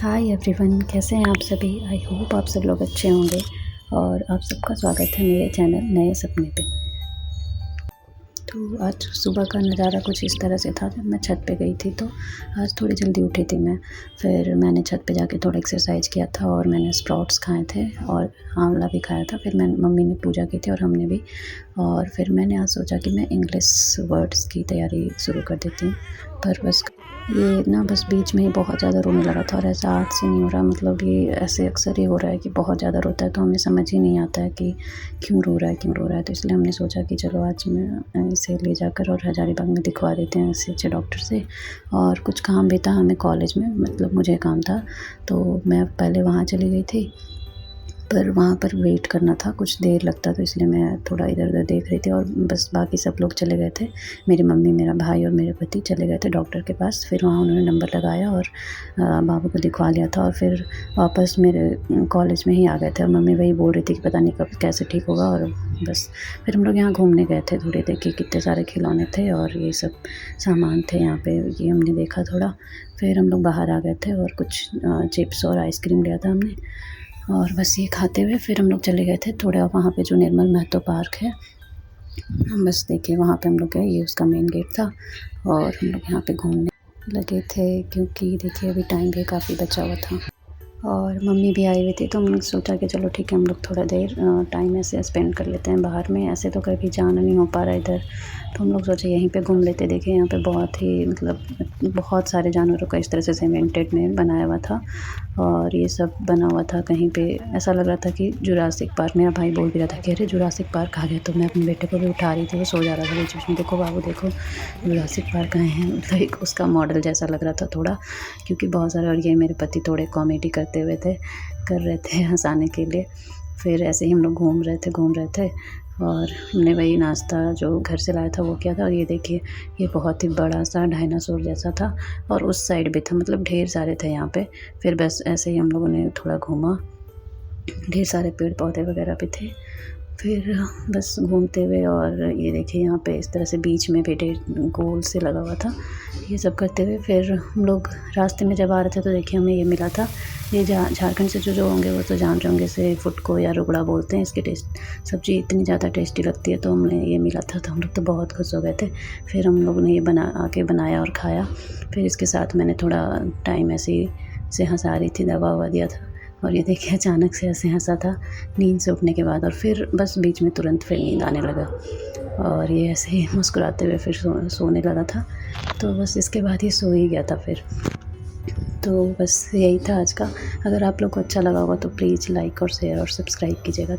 Hi everyone, कैसे हैं आप सभी। आई होप आप सब लोग अच्छे होंगे और आप सबका स्वागत है मेरे चैनल नए सपने पे। तो आज सुबह का नज़ारा कुछ इस तरह से था। जब मैं छत पे गई थी तो आज थोड़ी जल्दी उठी थी मैं। फिर मैंने छत पे जाके थोड़ा एक्सरसाइज किया था और मैंने स्प्राउट्स खाए थे और आंवला भी खाया था। फिर मम्मी ने पूजा की थी और हमने भी। और फिर मैंने आज सोचा कि मैं इंग्लिश वर्ड्स की तैयारी शुरू कर देती हूँ। पर बस बीच में ही बहुत ज़्यादा रोने लगा था और ऐसा आज से नहीं हो रहा। मतलब ये ऐसे अक्सर ही हो रहा है कि बहुत ज़्यादा रोता है तो हमें समझ ही नहीं आता है कि क्यों रो रहा है। तो इसलिए हमने सोचा कि चलो आज मैं इसे ले जाकर और हजारीबाग में दिखवा देते हैं इससे अच्छे डॉक्टर से। और कुछ काम भी था हमें कॉलेज में, मतलब मुझे काम था तो मैं पहले वहाँ चली गई थी। पर वहाँ पर वेट करना था, कुछ देर लगता, तो इसलिए मैं थोड़ा इधर-उधर देख रही थी और बस बाकी सब लोग चले गए थे। मेरी मम्मी, मेरा भाई और मेरे पति चले गए थे डॉक्टर के पास। फिर वहाँ उन्होंने नंबर लगाया और बाबू को दिखवा लिया था और फिर वापस मेरे कॉलेज में ही आ गए थे। और मम्मी वही बोल रही थी कि पता नहीं कब कैसे ठीक होगा। और बस फिर हम लोग यहाँ घूमने गए थे थोड़ी देर कि कितने सारे खिलौने थे और ये सब सामान थे यहाँ पे, ये हमने देखा थोड़ा। फिर हम लोग बाहर आ गए थे और कुछ चिप्स और आइसक्रीम लिया था हमने और बस ये खाते हुए फिर हम लोग चले गए थे थोड़ा वहाँ पे जो निर्मल महतो पार्क है। बस देखिए वहाँ पे हम लोग गए, ये उसका मेन गेट था और हम लोग यहाँ पे घूमने लगे थे क्योंकि देखिए अभी टाइम भी काफ़ी बचा हुआ था और मम्मी भी आई हुई थी। तो हमने सोचा कि चलो ठीक है, हम लोग थोड़ा देर टाइम ऐसे स्पेंड कर लेते हैं बाहर में। ऐसे तो कभी जाना नहीं हो पा रहा इधर, तो हम लोग सोचे यहीं पे घूम लेते। देखिए यहाँ पे बहुत ही मतलब बहुत सारे जानवरों का इस तरह से सीमेंटेड में बनाया हुआ था और ये सब बना हुआ था कहीं पे। ऐसा लग रहा था कि जुरासिक पार्क। मेरा भाई बोल भी रहा था कि अरे जुरासिक पार्क आ गया। तो मैं अपने बेटे को भी उठा रही थी, वो सो जा रहा था बीच बीच में। देखो बाबू देखो जुरासिक पार्क आए हैं। मतलब एक उसका मॉडल जैसा लग रहा था थोड़ा, क्योंकि बहुत सारे। और ये मेरे पति थोड़े कॉमेडी कर रहे थे हंसाने के लिए। फिर ऐसे ही हम लोग घूम रहे थे और हमने वही नाश्ता जो घर से लाया था वो किया था। और ये देखिए ये बहुत ही बड़ा सा डायनासोर जैसा था और उस साइड भी था, मतलब ढेर सारे थे यहाँ पे। फिर बस ऐसे ही हम लोगों ने थोड़ा घूमा, ढेर सारे पेड़ पौधे वगैरह भी थे। फिर बस घूमते हुए और ये देखिए यहाँ पे इस तरह से बीच में भी ढेर गोल से लगा हुआ था। ये सब करते हुए फिर हम लोग रास्ते में जब आ रहे थे तो देखिए हमें ये मिला था। ये झारखंड से जो होंगे वो तो जान रहे होंगे, इसे फुटको या रुगड़ा बोलते हैं। इसकी सब्ज़ी इतनी ज़्यादा टेस्टी लगती है। तो हमें ये मिला था तो हम लोग तो बहुत खुश हो गए थे। फिर हम लोग ने ये बनाया और खाया। फिर इसके साथ मैंने थोड़ा टाइम ऐसे ही से हंसा रही थी, दवा ववा दिया था। और ये देखिए अचानक से ऐसे हंसा था नींद से उठने के बाद। और फिर बस बीच में तुरंत फिर नींद आने लगा और ये ऐसे ही मुस्कुराते हुए फिर सोने लगा था। तो बस इसके बाद ये सो ही गया था फिर। तो बस यही था आज का। अगर आप लोग को अच्छा लगा होगा तो प्लीज़ लाइक और शेयर और सब्सक्राइब कीजिएगा।